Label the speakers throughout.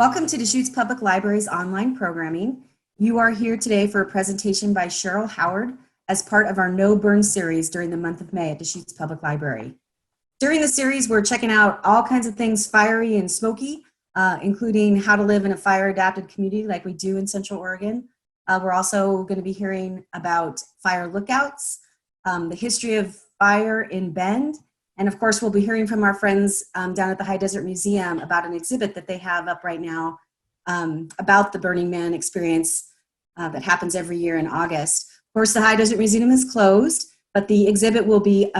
Speaker 1: Welcome to Deschutes Public Library's online programming. You are here today for a presentation by Cheryl Howard as part of our No Burn series during the month of May at Deschutes Public Library. During the series, we're checking out all kinds of things fiery and smoky, including how to live in a fire-adapted community like we do in Central Oregon. We're also going to be hearing about fire lookouts, the history of fire in Bend, and of course, we'll be hearing from our friends down at the High Desert Museum about an exhibit that they have up right now about the Burning Man experience that happens every year in August. Of course, the High Desert Museum is closed, but the exhibit will be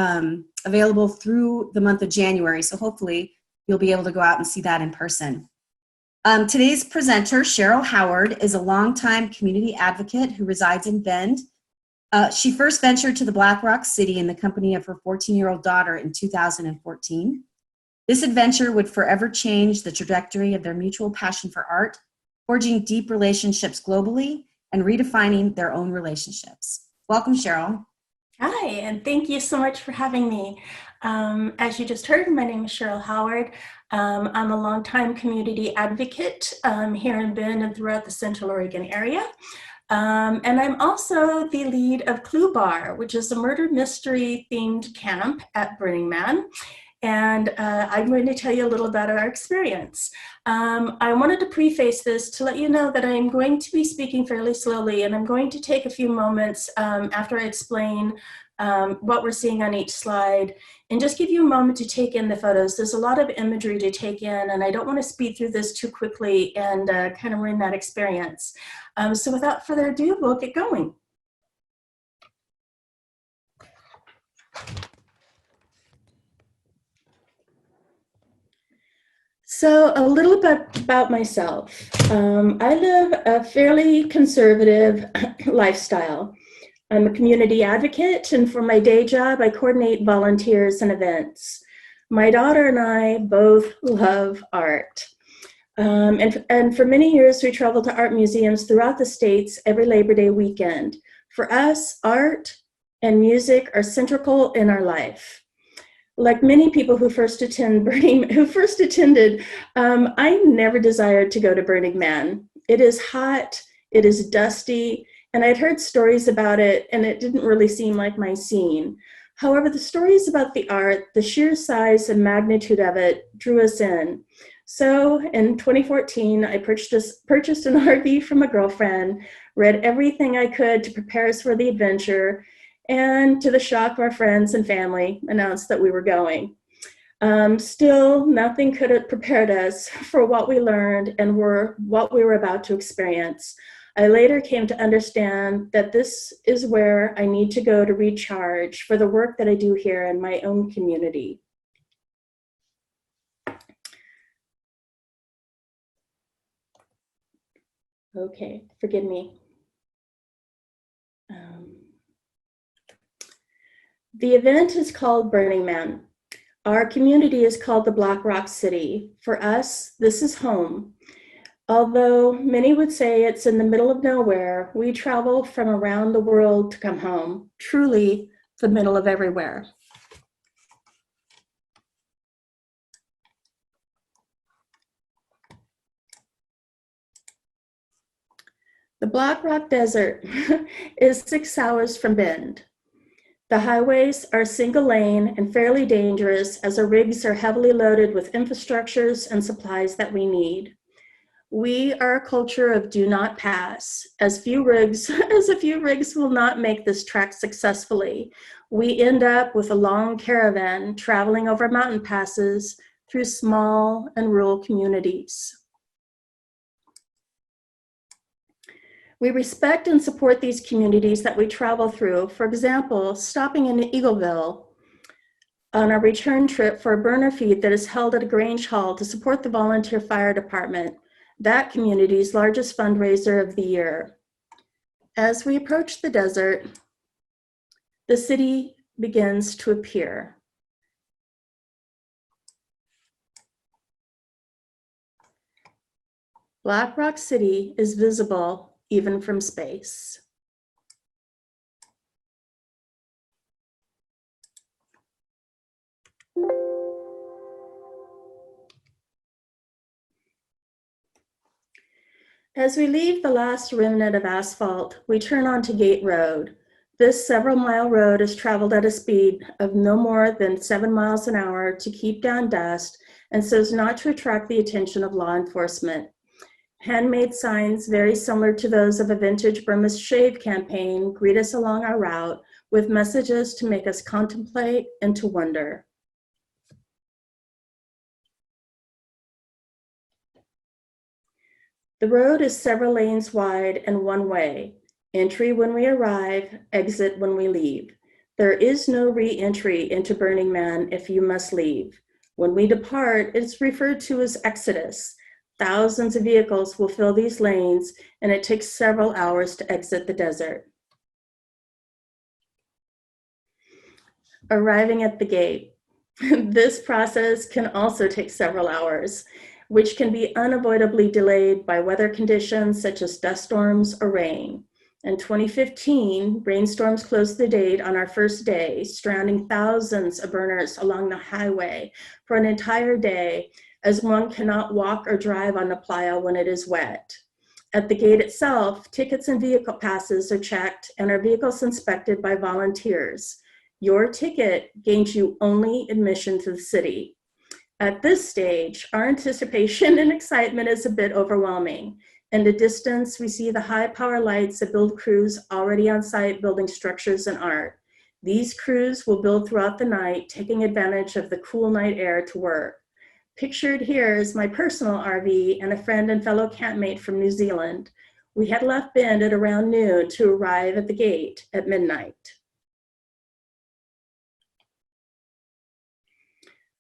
Speaker 1: available through the month of January. So hopefully you'll be able to go out and see that in person. Today's presenter, Cheryl Howard, is a longtime community advocate who resides in Bend. She first ventured to the Black Rock City in the company of her 14-year-old daughter in 2014. This adventure would forever change the trajectory of their mutual passion for art, forging deep relationships globally and redefining their own relationships. Welcome, Cheryl.
Speaker 2: Hi, and thank you so much for having me. As you just heard, my name is Cheryl Howard. I'm a longtime community advocate here in Bend and throughout the Central Oregon area. And I'm also the lead of Clue Bar, which is a murder mystery themed camp at Burning Man. And I'm going to tell you a little about our experience. I wanted to preface this to let you know that I'm going to be speaking fairly slowly, and I'm going to take a few moments after I explain what we're seeing on each slide and just give you a moment to take in the photos. There's a lot of imagery to take in, and I don't want to speed through this too quickly and kind of ruin that experience. So without further ado, we'll get going. So a little bit about myself. I live a fairly conservative lifestyle. I'm a community advocate, and for my day job, I coordinate volunteers and events. My daughter and I both love art. And for many years, we traveled to art museums throughout the states every Labor Day weekend. For us, art and music are central in our life. Like many people who first attended, I never desired to go to Burning Man. It is hot, it is dusty, and I'd heard stories about it, and it didn't really seem like my scene. However, the stories about the art, the sheer size and magnitude of it drew us in. So in 2014, I purchased an RV from a girlfriend, read everything I could to prepare us for the adventure, and to the shock of our friends and family, announced that we were going. Still, nothing could have prepared us for what we learned and what we were about to experience. I later came to understand that this is where I need to go to recharge for the work that I do here in my own community. Okay, forgive me. The event is called Burning Man. Our community is called the Black Rock City. For us, this is home. Although many would say it's in the middle of nowhere, we travel from around the world to come home, truly the middle of everywhere. The Black Rock Desert is 6 hours from Bend. The highways are single lane and fairly dangerous as our rigs are heavily loaded with infrastructures and supplies that we need. We are a culture of do not pass, as a few rigs will not make this trek successfully. We end up with a long caravan traveling over mountain passes through small and rural communities. We respect and support these communities that we travel through. For example, stopping in Eagleville on our return trip for a burner feed that is held at a Grange Hall to support the volunteer fire department, that community's largest fundraiser of the year. As we approach the desert, the city begins to appear. Black Rock City is visible even from space. As we leave the last remnant of asphalt, we turn onto Gate Road. This several-mile road is traveled at a speed of no more than 7 miles an hour to keep down dust and so as not to attract the attention of law enforcement. Handmade signs, very similar to those of a vintage Burmese shave campaign, greet us along our route with messages to make us contemplate and to wonder. The road is several lanes wide and one way. Entry when we arrive, exit when we leave. There is no re-entry into Burning Man if you must leave. When we depart, it's referred to as exodus. Thousands of vehicles will fill these lanes, and it takes several hours to exit the desert. Arriving at the gate. This process can also take several hours, which can be unavoidably delayed by weather conditions such as dust storms or rain. In 2015, rainstorms closed the gate on our first day, stranding thousands of burners along the highway for an entire day, as one cannot walk or drive on the Playa when it is wet. At the gate itself, tickets and vehicle passes are checked and our vehicles inspected by volunteers. Your ticket gains you only admission to the city. At this stage, our anticipation and excitement is a bit overwhelming. In the distance, we see the high power lights of build crews already on site building structures and art. These crews will build throughout the night, taking advantage of the cool night air to work. Pictured here is my personal RV and a friend and fellow campmate from New Zealand. We had left Bend at around noon to arrive at the gate at midnight.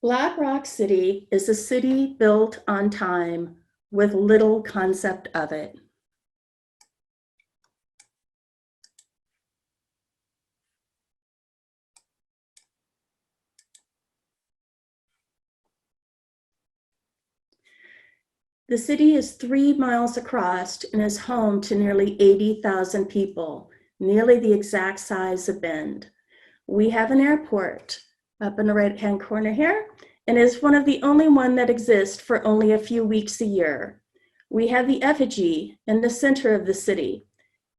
Speaker 2: Black Rock City is a city built on time with little concept of it. The city is 3 miles across and is home to nearly 80,000 people, nearly the exact size of Bend. We have an airport up in the right-hand corner here, and is one of the only one that exists for only a few weeks a year. We have the effigy in the center of the city,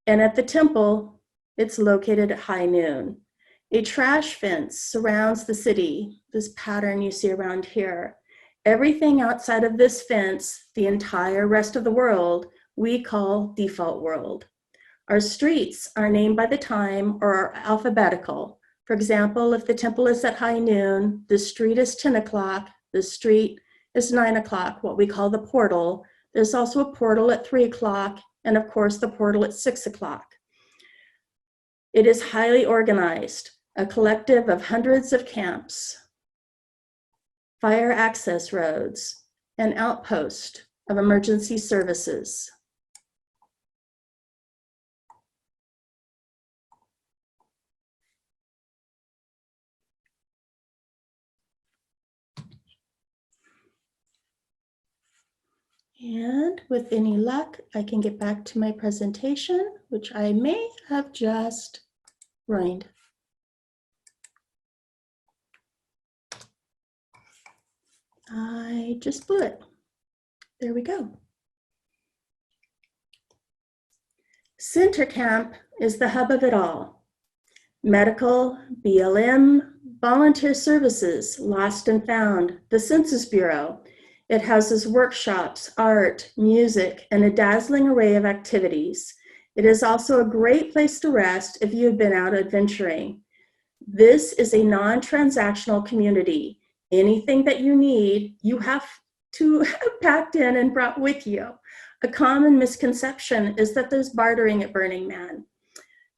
Speaker 2: and at the temple, it's located at high noon. A trash fence surrounds the city, this pattern you see around here. Everything outside of this fence, the entire rest of the world, we call default world. Our streets are named by the time or are alphabetical. For example, if the temple is at high noon, the street is 10 o'clock, the street is 9 o'clock, what we call the portal. There's also a portal at 3 o'clock, and of course the portal at 6 o'clock. It is highly organized, a collective of hundreds of camps, fire access roads, an outpost of emergency services. And with any luck, I can get back to my presentation, which I may have just ruined. I just blew it. There we go. Center Camp is the hub of it all. Medical, BLM, volunteer services, lost and found, the Census Bureau. It houses workshops, art, music, and a dazzling array of activities. It is also a great place to rest if you have been out adventuring. This is a non-transactional community. Anything that you need, you have to have packed in and brought with you. A common misconception is that there's bartering at Burning Man.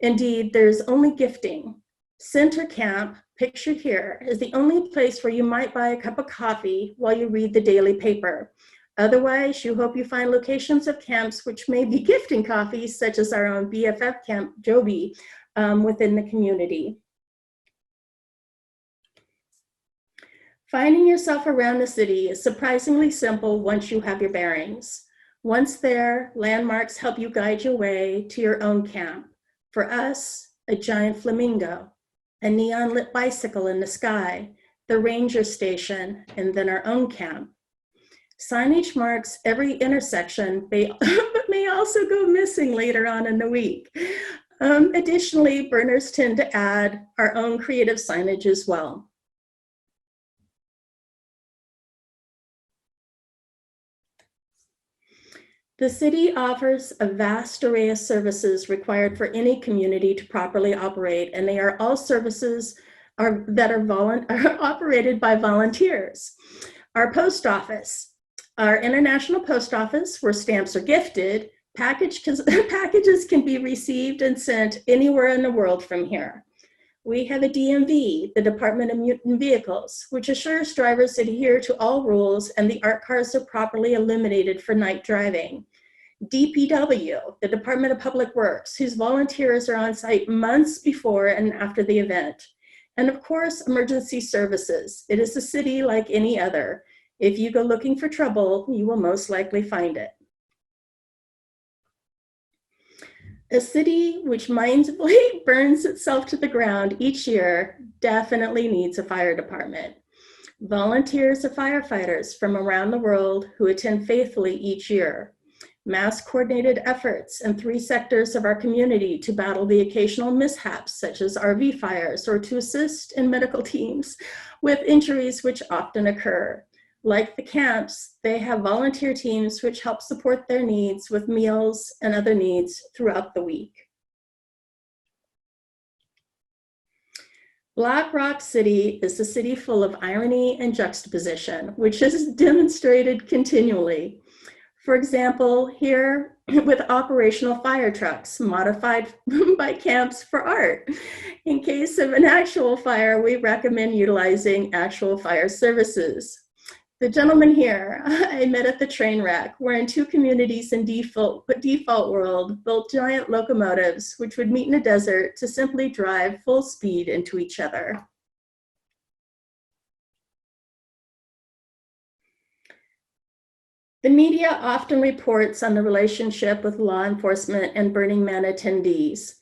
Speaker 2: Indeed, there's only gifting. Center Camp, pictured here, is the only place where you might buy a cup of coffee while you read the daily paper. Otherwise, you hope you find locations of camps which may be gifting coffees, such as our own BFF camp, Joby, within the community. Finding yourself around the city is surprisingly simple once you have your bearings. Once there, landmarks help you guide your way to your own camp. For us, a giant flamingo, a neon-lit bicycle in the sky, the ranger station, and then our own camp. Signage marks every intersection, but may also go missing later on in the week. Additionally, burners tend to add our own creative signage as well. The city offers a vast array of services required for any community to properly operate, and they are all services that are operated by volunteers. Our post office, our international post office, where stamps are gifted, packages can be received and sent anywhere in the world from here. We have a DMV, the Department of Motor Vehicles, which assures drivers adhere to all rules and the ARC cars are properly illuminated for night driving. DPW, the Department of Public Works, whose volunteers are on site months before and after the event. And of course, emergency services. It is a city like any other. If you go looking for trouble, you will most likely find it. A city which mindfully burns itself to the ground each year definitely needs a fire department. Volunteers are firefighters from around the world who attend faithfully each year. Mass coordinated efforts in 3 sectors of our community to battle the occasional mishaps such as RV fires or to assist in medical teams with injuries which often occur. Like the camps, they have volunteer teams which help support their needs with meals and other needs throughout the week. Black Rock City is a city full of irony and juxtaposition, which is demonstrated continually. For example, here with operational fire trucks modified by camps for art. In case of an actual fire, we recommend utilizing actual fire services. The gentleman here I met at the train wreck were in 2 communities in default world built giant locomotives which would meet in a desert to simply drive full speed into each other. The media often reports on the relationship with law enforcement and Burning Man attendees.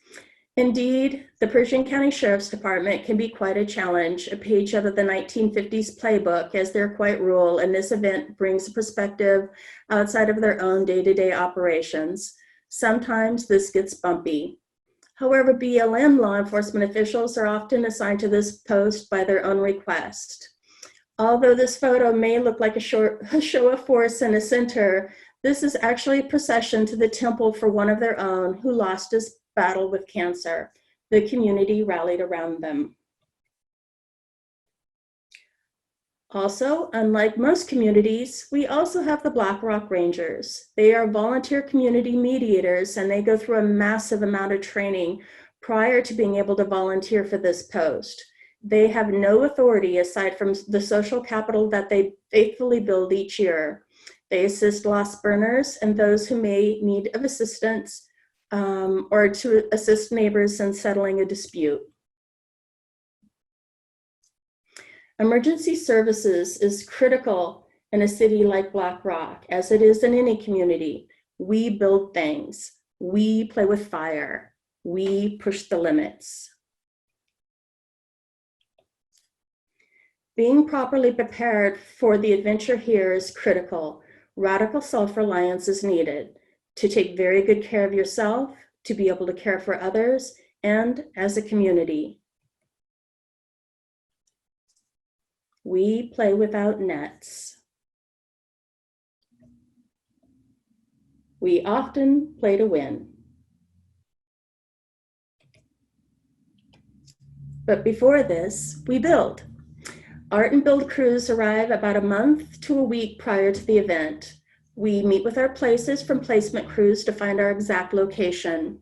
Speaker 2: Indeed, the Pershing County Sheriff's Department can be quite a challenge, a page out of the 1950s playbook, as they're quite rural, and this event brings a perspective outside of their own day-to-day operations. Sometimes this gets bumpy. However, BLM law enforcement officials are often assigned to this post by their own request. Although this photo may look like a show of force in a center, this is actually a procession to the temple for one of their own who lost his battle with cancer. The community rallied around them. Also, unlike most communities, we also have the Black Rock Rangers. They are volunteer community mediators and they go through a massive amount of training prior to being able to volunteer for this post. They have no authority aside from the social capital that they faithfully build each year. They assist lost burners and those who may need of assistance or to assist neighbors in settling a dispute. Emergency services is critical in a city like Black Rock, as it is in any community. We build things, we play with fire, we push the limits. Being properly prepared for the adventure here is critical. Radical self-reliance is needed to take very good care of yourself, to be able to care for others, and as a community. We play without nets. We often play to win. But before this, we build. Art and build crews arrive about a month to a week prior to the event. We meet with our places from placement crews to find our exact location.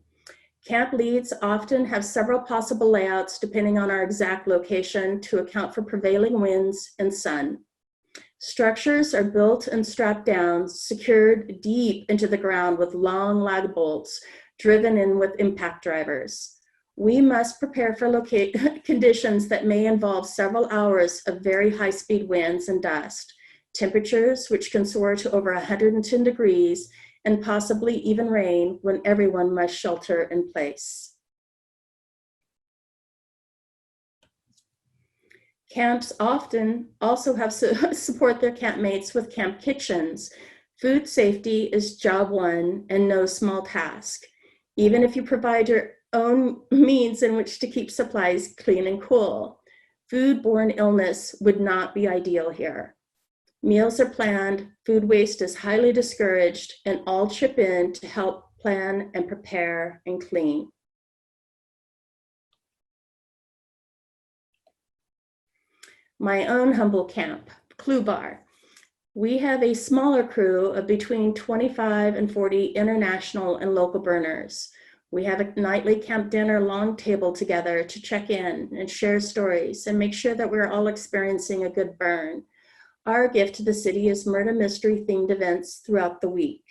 Speaker 2: Camp leads often have several possible layouts depending on our exact location to account for prevailing winds and sun. Structures are built and strapped down, secured deep into the ground with long lag bolts driven in with impact drivers. We must prepare for conditions that may involve several hours of very high-speed winds and dust, temperatures which can soar to over 110 degrees, and possibly even rain when everyone must shelter in place. Camps often also have support their campmates with camp kitchens. Food safety is job one and no small task, even if you provide your own means in which to keep supplies clean and cool. Foodborne illness would not be ideal here. Meals are planned, food waste is highly discouraged, and all chip in to help plan and prepare and clean. My own humble camp, Clue Bar. We have a smaller crew of between 25 and 40 international and local burners. We have a nightly camp dinner long table together to check in and share stories and make sure that we're all experiencing a good burn. Our gift to the city is murder mystery themed events throughout the week.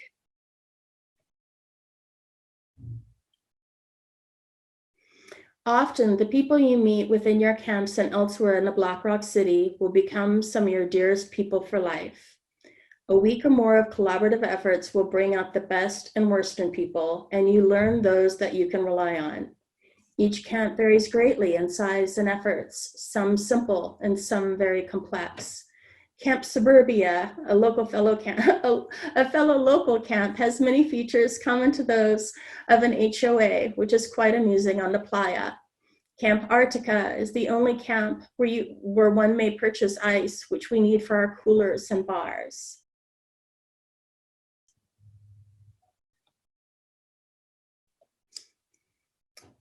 Speaker 2: Often, the people you meet within your camps and elsewhere in the Black Rock City will become some of your dearest people for life. A week or more of collaborative efforts will bring out the best and worst in people, and you learn those that you can rely on. Each camp varies greatly in size and efforts, some simple and some very complex. Camp Suburbia, a fellow local camp, has many features common to those of an HOA, which is quite amusing on the Playa. Camp Arctica is the only camp where one may purchase ice, which we need for our coolers and bars.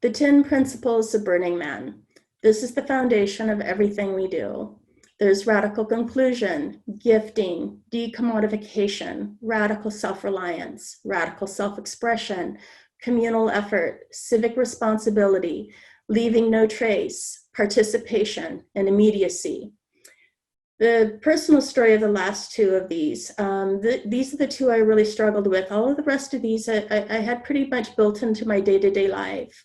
Speaker 2: The 10 principles of Burning Man. This is the foundation of everything we do. There's radical conclusion, gifting, decommodification, radical self-reliance, radical self-expression, communal effort, civic responsibility, leaving no trace, participation, and immediacy. The personal story of the last two of these are the two I really struggled with. All of the rest of these I had pretty much built into my day-to-day life.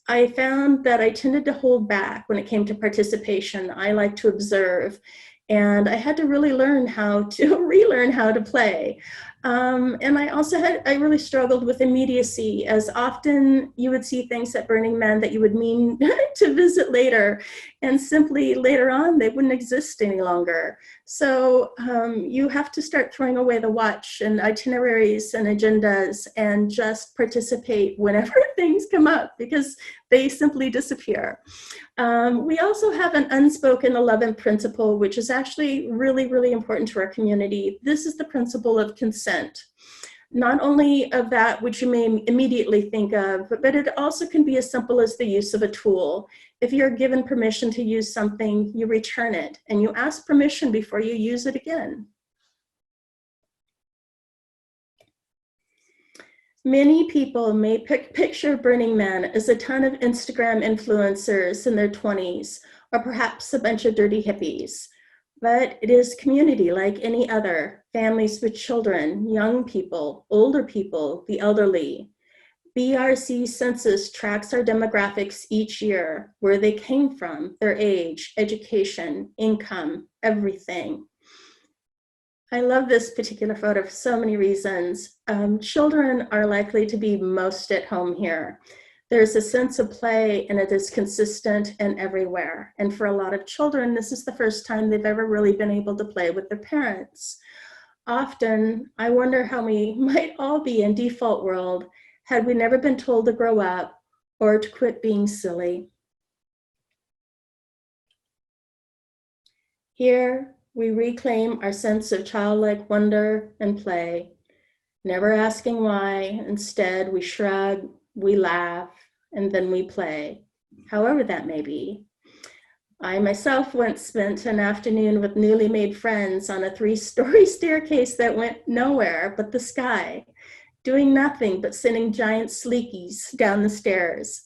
Speaker 2: I found that I tended to hold back when it came to participation. I like to observe, and I had to really relearn how to play. And I really struggled with immediacy, as often you would see things at Burning Man that you would mean to visit later, and simply later on, they wouldn't exist any longer. So you have to start throwing away the watch and itineraries and agendas and just participate whenever things come up, because they simply disappear. We also have an unspoken 11th principle, which is actually really, really important to our community. This is the principle of consent. Not only of that which you may immediately think of, but it also can be as simple as the use of a tool. If you're given permission to use something, you return it, and you ask permission before you use it again. Many people may picture Burning Man as a ton of Instagram influencers in their 20s, or perhaps a bunch of dirty hippies. But it is community like any other, families with children, young people, older people, the elderly. BRC census tracks our demographics each year, where they came from, their age, education, income, everything. I love this particular photo for so many reasons. Children are likely to be most at home here. There's a sense of play, and it is consistent and everywhere. And for a lot of children, this is the first time they've ever really been able to play with their parents. Often, I wonder how we might all be in default world had we never been told to grow up or to quit being silly. Here, we reclaim our sense of childlike wonder and play, never asking why. Instead, we shrug, we laugh, and then we play, however that may be. I myself once spent an afternoon with newly made friends on a 3-story staircase that went nowhere but the sky, doing nothing but sending giant sleekies down the stairs.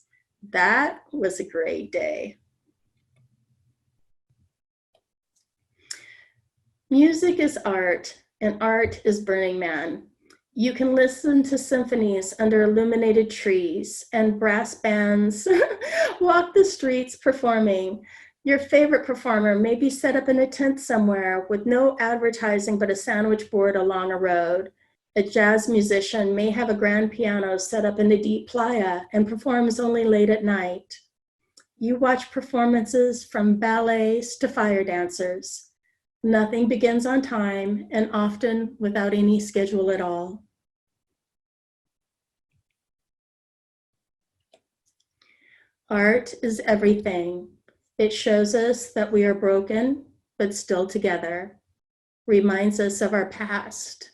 Speaker 2: That was a great day. Music is art, and art is Burning Man. You can listen to symphonies under illuminated trees, and brass bands walk the streets performing. Your favorite performer may be set up in a tent somewhere with no advertising but a sandwich board along a road. A jazz musician may have a grand piano set up in the deep Playa and performs only late at night. You watch performances from ballets to fire dancers. Nothing begins on time and often without any schedule at all. Art is everything. It shows us that we are broken, but still together, reminds us of our past,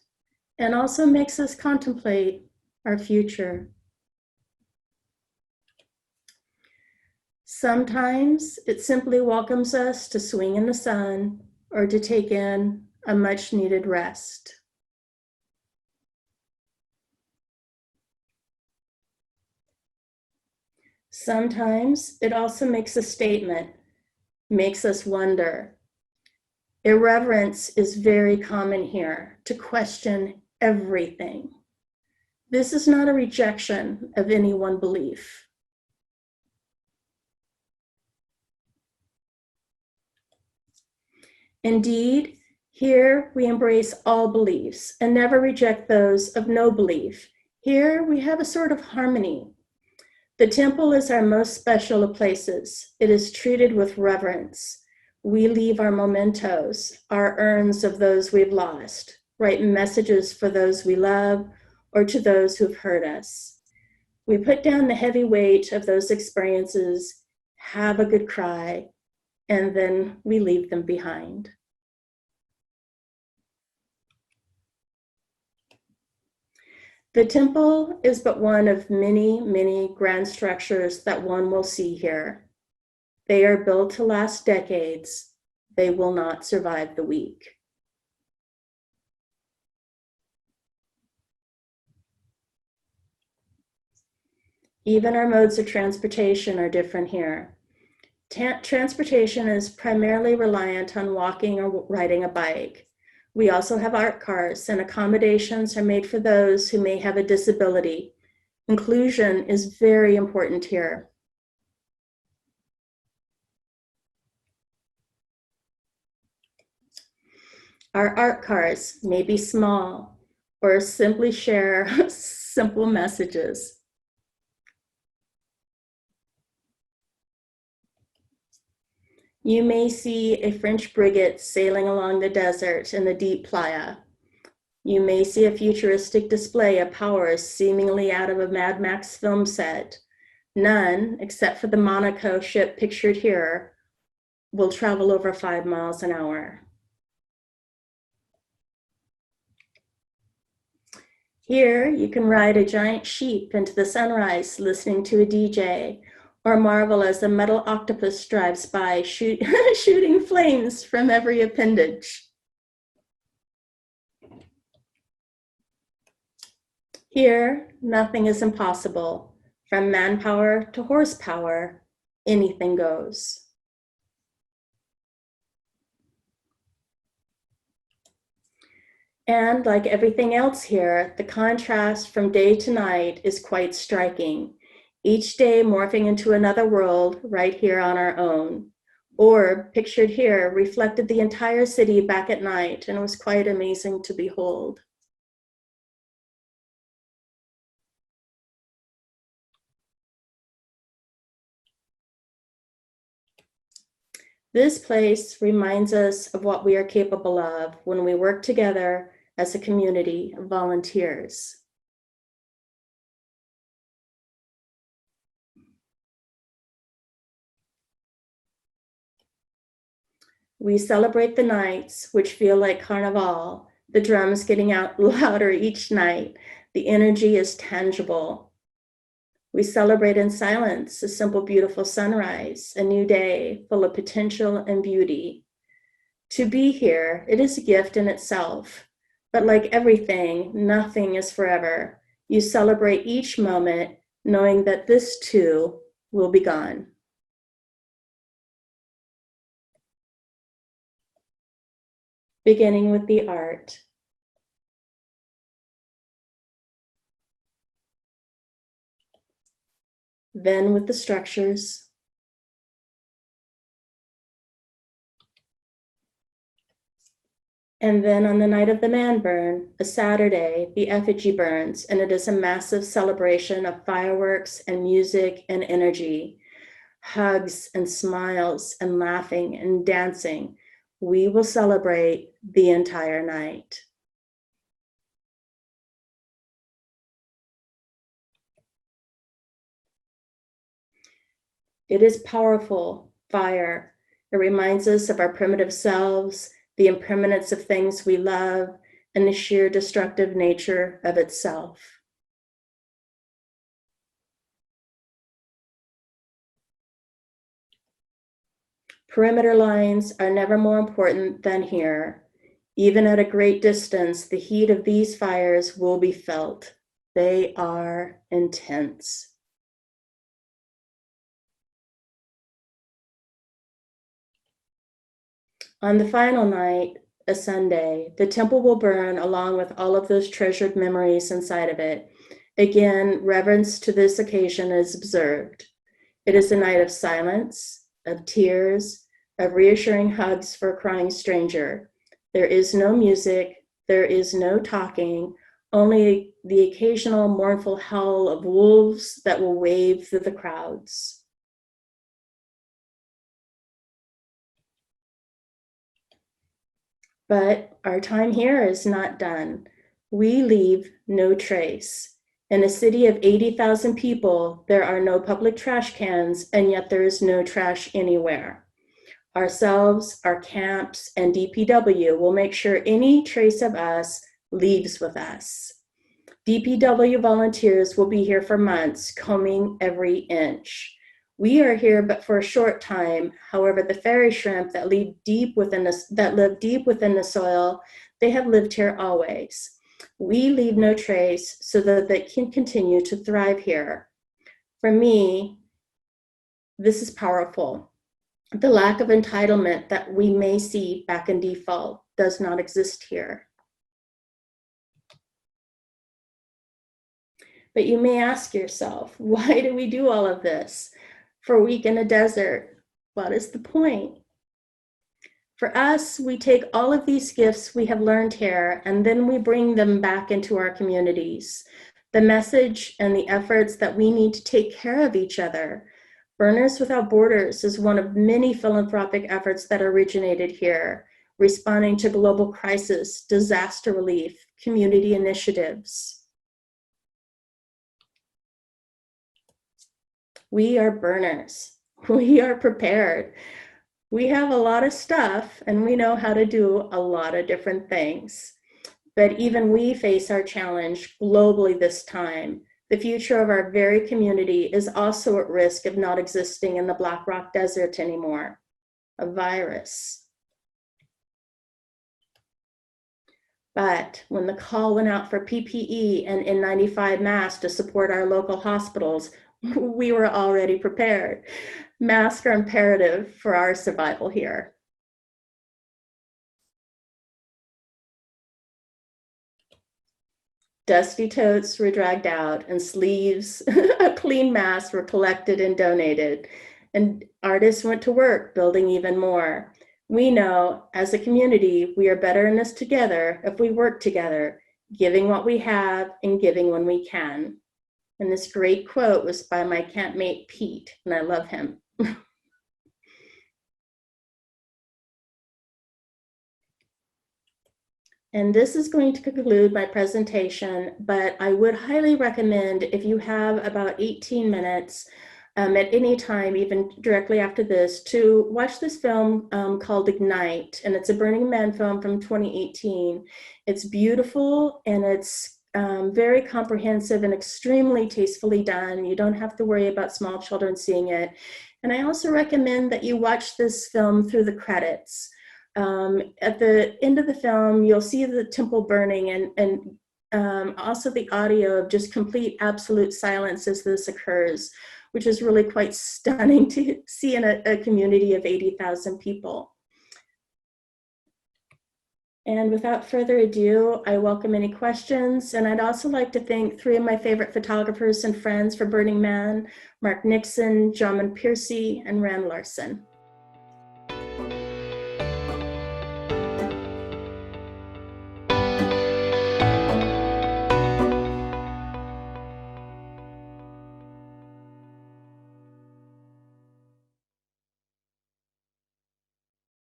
Speaker 2: and also makes us contemplate our future. Sometimes it simply welcomes us to swing in the sun or to take in a much needed rest. Sometimes it also makes a statement, makes us wonder. Irreverence is very common here, to question everything. This is not a rejection of any one belief. Indeed, here we embrace all beliefs and never reject those of no belief. Here we have a sort of harmony. The temple is our most special of places. It is treated with reverence. We leave our mementos, our urns of those we've lost, write messages for those we love or to those who've hurt us. We put down the heavy weight of those experiences, have a good cry, and then we leave them behind. The temple is but one of many, many grand structures that one will see here. They are built to last decades. They will not survive the week. Even our modes of transportation are different here. Transportation is primarily reliant on walking or riding a bike. We also have art cars, and accommodations are made for those who may have a disability. Inclusion is very important here. Our art cars may be small or simply share simple messages. You may see a French frigate sailing along the desert in the deep Playa. You may see a futuristic display of powers seemingly out of a Mad Max film set. None, except for the Monaco ship pictured here, will travel over 5 miles an hour. Here, you can ride a giant sheep into the sunrise listening to a DJ, or marvel as a metal octopus drives by, shooting flames from every appendage. Here, nothing is impossible. From manpower to horsepower, anything goes. And like everything else here, the contrast from day to night is quite striking. Each day morphing into another world right here on our own. Or, pictured here, reflected the entire city back at night, and it was quite amazing to behold. This place reminds us of what we are capable of when we work together as a community of volunteers. We celebrate the nights, which feel like carnival, the drums getting out louder each night. The energy is tangible. We celebrate in silence a simple, beautiful sunrise, a new day full of potential and beauty. To be here, it is a gift in itself. But like everything, nothing is forever. You celebrate each moment, knowing that this too will be gone. Beginning with the art. Then with the structures. And then on the night of the man burn, a Saturday, the effigy burns, and it is a massive celebration of fireworks and music and energy. hugs and smiles and laughing and dancing. We will celebrate the entire night. It is powerful, fire. It reminds us of our primitive selves, the impermanence of things we love, and the sheer destructive nature of itself. Perimeter lines are never more important than here. Even at a great distance, the heat of these fires will be felt. They are intense. On the final night, a Sunday, the temple will burn along with all of those treasured memories inside of it. Again, reverence to this occasion is observed. It is a night of silence, of tears, of reassuring hugs for a crying stranger. There is no music, there is no talking, only the occasional mournful howl of wolves that will wave through the crowds. But our time here is not done. We leave no trace. In a city of 80,000 people, there are no public trash cans, and yet there is no trash anywhere. Ourselves, our camps, and DPW will make sure any trace of us leaves with us. DPW volunteers will be here for months, combing every inch. We are here but for a short time. However, the fairy shrimp that live deep within the soil, they have lived here always. We leave no trace so that they can continue to thrive here. For me, this is powerful. The lack of entitlement that we may see back in default does not exist here. But you may ask yourself, why do we do all of this? For a week in a desert, what is the point? For us, we take all of these gifts we have learned here, and then we bring them back into our communities. The message and the efforts that we need to take care of each other. Burners Without Borders is one of many philanthropic efforts that originated here, responding to global crisis, disaster relief, community initiatives. We are burners. We are prepared. We have a lot of stuff and we know how to do a lot of different things. But even we face our challenge globally this time. The future of our very community is also at risk of not existing in the Black Rock Desert anymore. A virus. But when the call went out for PPE and N95 masks to support our local hospitals, we were already prepared. Masks are imperative for our survival here. Dusty totes were dragged out and sleeves of clean masks were collected and donated. And artists went to work building even more. We know as a community, we are better in this together if we work together, giving what we have and giving when we can. And this great quote was by my campmate, Pete, and I love him. And this is going to conclude my presentation, but I would highly recommend if you have about 18 minutes at any time, even directly after this, to watch this film called Ignite. And it's a Burning Man film from 2018. It's beautiful and it's very comprehensive and extremely tastefully done. You don't have to worry about small children seeing it. And I also recommend that you watch this film through the credits. At the end of the film, you'll see the temple burning and also the audio of just complete absolute silence as this occurs, which is really quite stunning to see in a community of 80,000 people. And without further ado, I welcome any questions. And I'd also like to thank 3 of my favorite photographers and friends for Burning Man, Mark Nixon, John Piercy, and Rand Larson.